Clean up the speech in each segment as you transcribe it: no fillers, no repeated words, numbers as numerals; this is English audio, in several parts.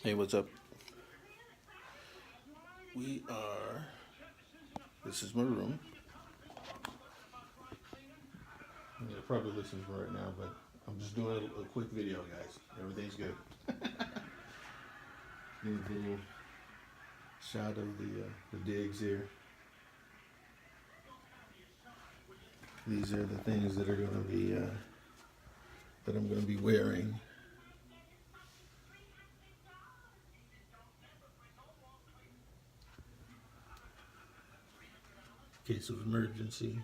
Hey, what's up? This is my room. You're probably listening right now, but I'm just doing a quick video, guys. Everything's good. Give a little shot of the digs here. These are the things that are going to be, that I'm going to be wearing. In case of emergency.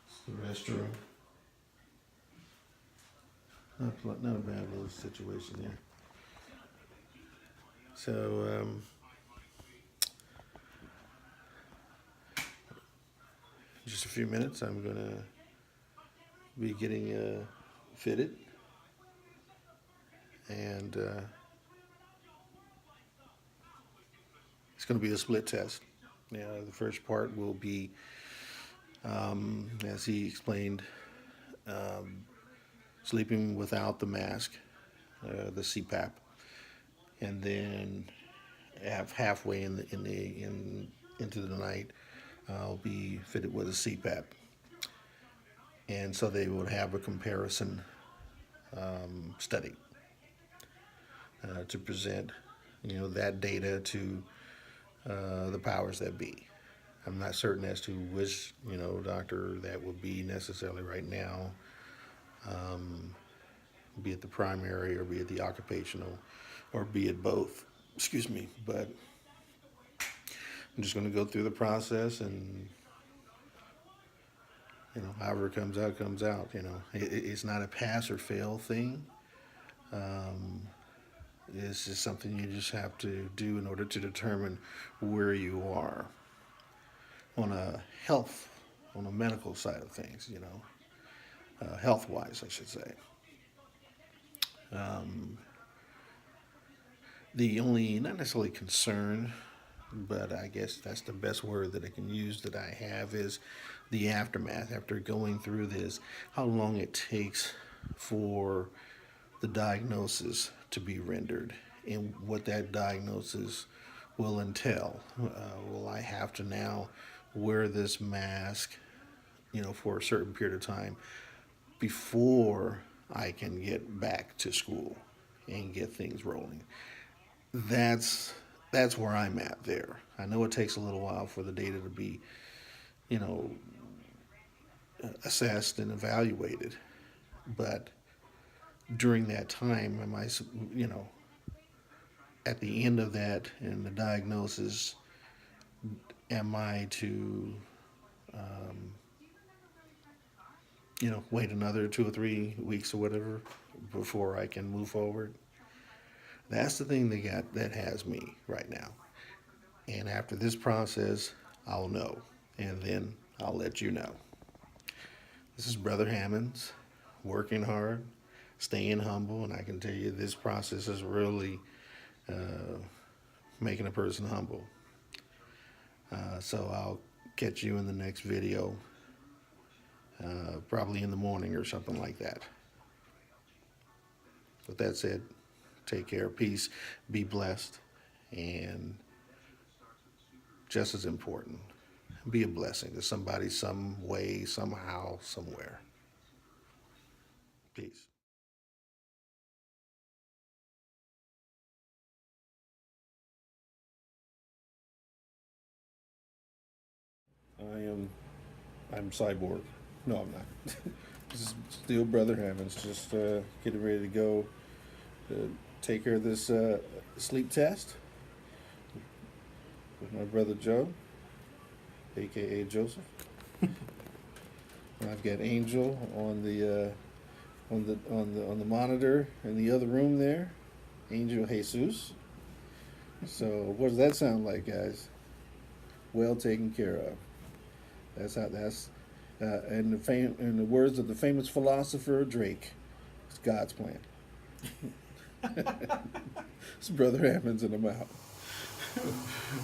It's the restroom. Not a bad little situation there. So, just a few minutes, I'm going to be getting fitted. And it's going to be a split test. The first part will be, as he explained, sleeping without the mask, the CPAP, and then halfway into the night, I'll be fitted with a CPAP, and so they would have a comparison study to present, that data to the powers that be. I'm not certain as to which, doctor that would be necessarily right now, be it the primary or be it the occupational or be it both. Excuse me, but I'm just going to go through the process and, however it comes out, comes out. It's not a pass or fail thing. It's just something you just have to do in order to determine where you are on a medical side of things, health-wise, I should say. The only, not necessarily concern, but I guess that's the best word that I can use that I have, is the aftermath after going through this, how long it takes for the diagnosis to be rendered and what that diagnosis will entail. Will I have to now wear this mask, for a certain period of time before I can get back to school and get things rolling? That's where I'm at there. I know it takes a little while for the data to be, you know, assessed and evaluated, but during that time, am I, at the end of that and the diagnosis, am I to, wait another 2 or 3 weeks or whatever before I can move forward? That's the thing that has me right now. And after this process, I'll know, and then I'll let you know. This is Brother Hammonds, working hard, staying humble, and I can tell you this process is really making a person humble. So I'll catch you in the next video, probably in the morning or something like that. With that said, take care, peace, be blessed, and just as important, be a blessing to somebody, some way, somehow, somewhere. Peace. I'm Cyborg. No, I'm not. This is still Brother Hammonds, just getting ready to go take care of this sleep test with my brother Joe, aka Joseph. And I've got Angel on the monitor in the other room there, Angel Jesus. So what does that sound like, guys? Well taken care of. That's in the words of the famous philosopher Drake, it's God's plan. It's Brother Hammonds and I'm out.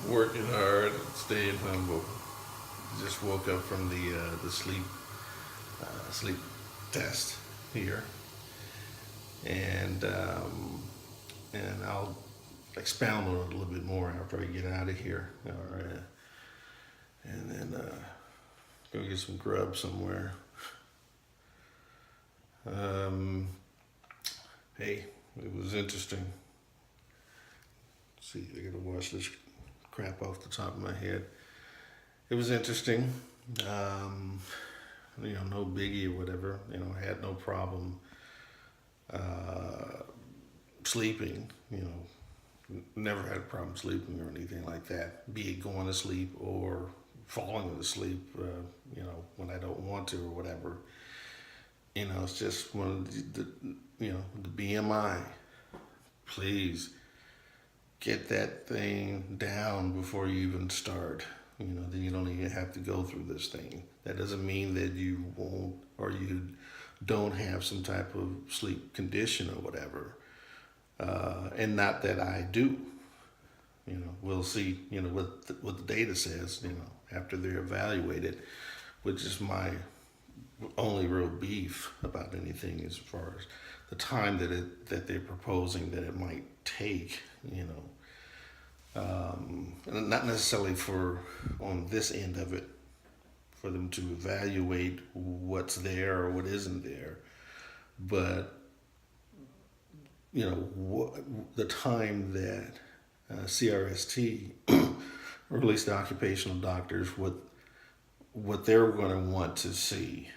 Working hard, staying humble. Just woke up from the sleep test here, and I'll expound on it a little bit more after I get out of here. All right, and then go get some grub somewhere. Hey, it was interesting. Let's see, I gotta wash this crap off the top of my head. It was interesting. Um, no biggie or whatever. I had no problem uh, sleeping. Never had a problem sleeping or anything like that. Be it going to sleep or falling asleep. When I don't want to or whatever. It's just one of the BMI. Please get that thing down before you even start. Then you don't even have to go through this thing. That doesn't mean that you won't or you don't have some type of sleep condition or whatever. And not that I do. We'll see, what the data says, after they're evaluated, which is my only real beef about anything as far as the time that they're proposing that it might take, and not necessarily for on this end of it, for them to evaluate what's there or what isn't there, but the time that CRST, or at least the occupational doctors, what they're going to want to see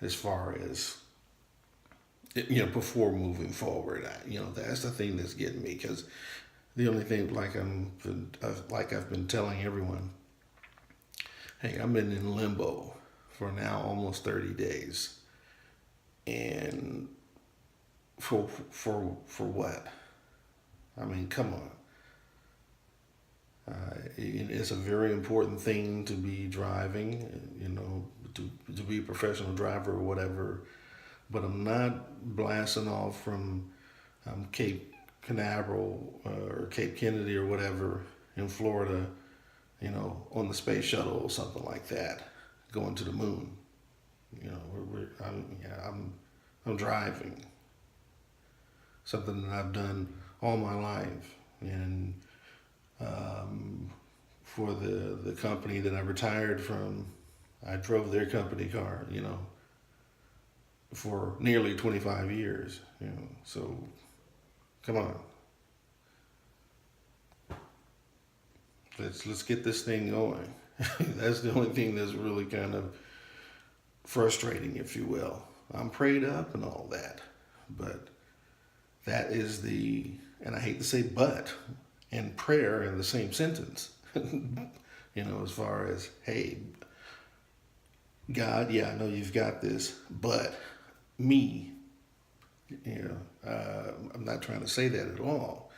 as far as before moving forward. That's the thing that's getting me, because the only thing, like I've been telling everyone, hey, I've been in limbo for now almost 30 days, and for what? I mean, come on. It's a very important thing to be driving, to be a professional driver or whatever. But I'm not blasting off from Cape Canaveral or Cape Kennedy or whatever in Florida, on the space shuttle or something like that, going to the moon. I'm driving. Something that I've done all my life, and for the company that I retired from, I drove their company car, for nearly 25 years, so come on. Let's get this thing going. That's the only thing that's really kind of frustrating, if you will. I'm prayed up and all that, but that is and I hate to say but and prayer in the same sentence. As far as, hey, God, yeah, I know you've got this, but me, I'm not trying to say that at all.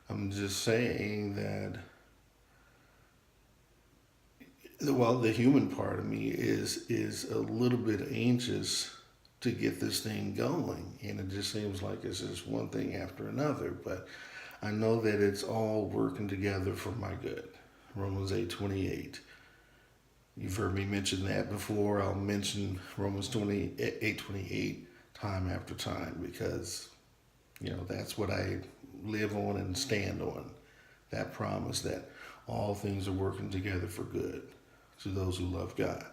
I'm just saying that, the human part of me is a little bit anxious to get this thing going, and it just seems like it's just one thing after another. But I know that it's all working together for my good. Romans 8:28. You've heard me mention that before. I'll mention Romans 8:28 time after time, because that's what I live on and stand on. That promise that all things are working together for good to those who love God.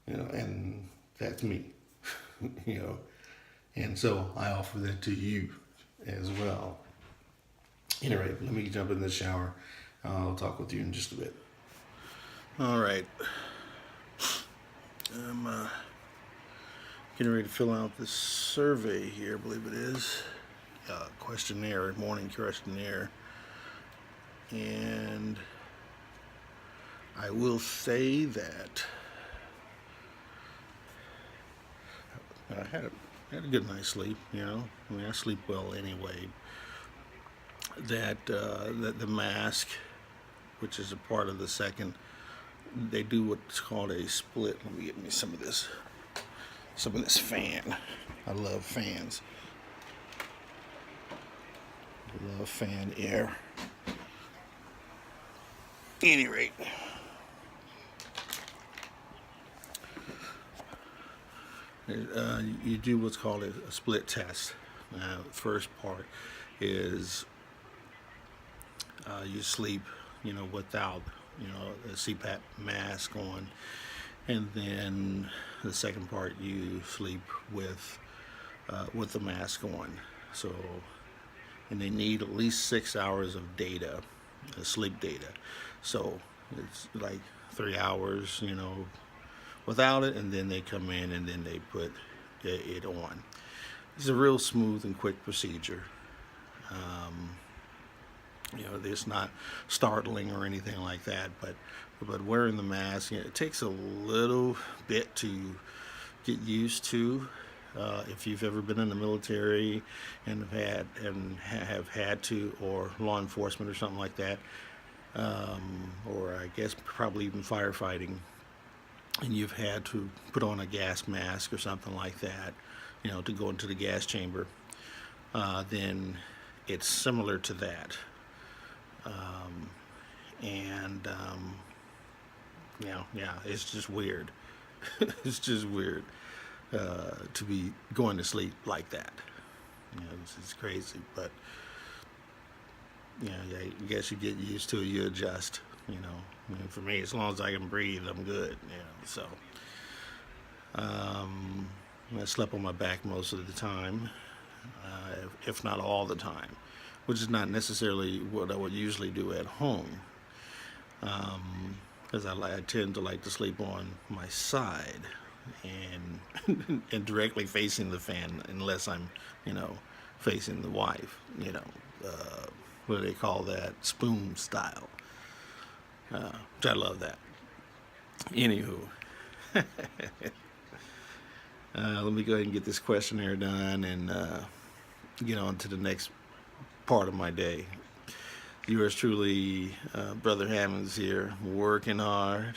And that's me. And so I offer that to you as well. Anyway, let me jump in the shower. I'll talk with you in just a bit. All right. I'm getting ready to fill out this survey here, I believe it is. Questionnaire, morning questionnaire. And I will say that I had a good night's sleep, I sleep well anyway. That the mask, which is a part of the second, they do what's called a split. Let me get me some of this fan. I love fans. I love fan air. At any rate, You do what's called a split test. First part is you sleep, without, a CPAP mask on, and then the second part you sleep with the mask on. So, and they need at least 6 hours of data, sleep data. So it's like 3 hours, without it, and then they come in and then they put it on. It's a real smooth and quick procedure. It's not startling or anything like that, but wearing the mask, it takes a little bit to get used to. If you've ever been in the military and have had to, or law enforcement or something like that, or I guess probably even firefighting, and you've had to put on a gas mask or something like that, to go into the gas chamber, then it's similar to that. It's just weird. It's just weird to be going to sleep like that. It's crazy, but I guess you get used to it. You adjust. For me, as long as I can breathe, I'm good. So I slept on my back most of the time, if not all the time, which is not necessarily what I would usually do at home, because I tend to like to sleep on my side and and directly facing the fan, unless I'm facing the wife. What do they call that? Spoon style. Which I love that. Anywho, let me go ahead and get this questionnaire done and get on to the next part of my day. Yours truly, Brother Hammonds here, working hard,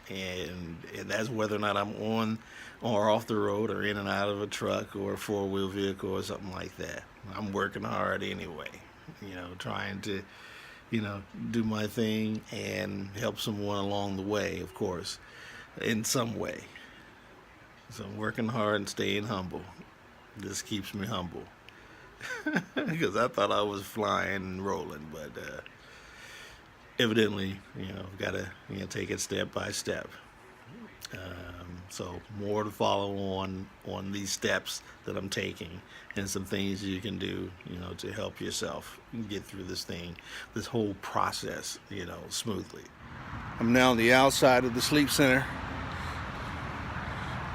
and that's whether or not I'm on or off the road or in and out of a truck or a four-wheel vehicle or something like that. I'm working hard anyway, trying to, do my thing and help someone along the way, of course, in some way. So I'm working hard and staying humble. This keeps me humble. Because I thought I was flying and rolling, but evidently, I've got to take it step by step. So more to follow on these steps that I'm taking, and some things you can do, to help yourself get through this whole process, smoothly. I'm now on the outside of the sleep center.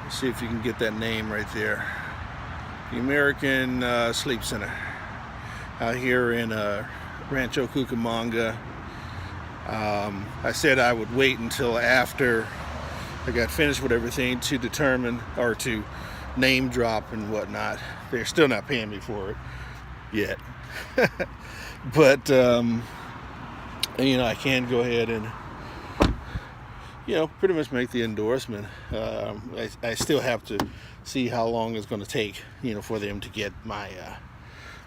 Let's see if you can get that name right there. The American Sleep Center out here in Rancho Cucamonga. I said I would wait until after I got finished with everything to determine, or to name drop and whatnot. They're still not paying me for it yet. But I can go ahead and pretty much make the endorsement. I still have to see how long it's going to take, for them to get my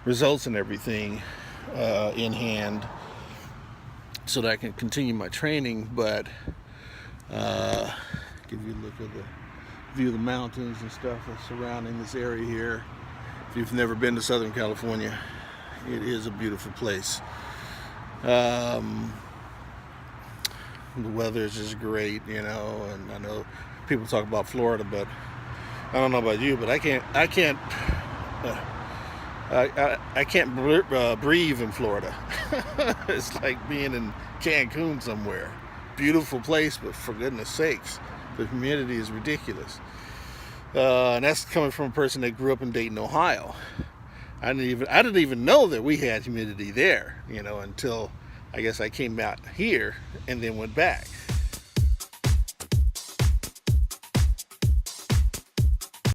results and everything in hand, so that I can continue my training. But give you a look at the view of the mountains and stuff that's surrounding this area here. If you've never been to Southern California, it is a beautiful place. The weather is just great, and I know people talk about Florida, but I don't know about you, but I can't breathe in Florida. It's like being in Cancun somewhere. Beautiful place, but for goodness sakes, the humidity is ridiculous. And that's coming from a person that grew up in Dayton, Ohio. I didn't even know that we had humidity there, until I guess I came out here and then went back.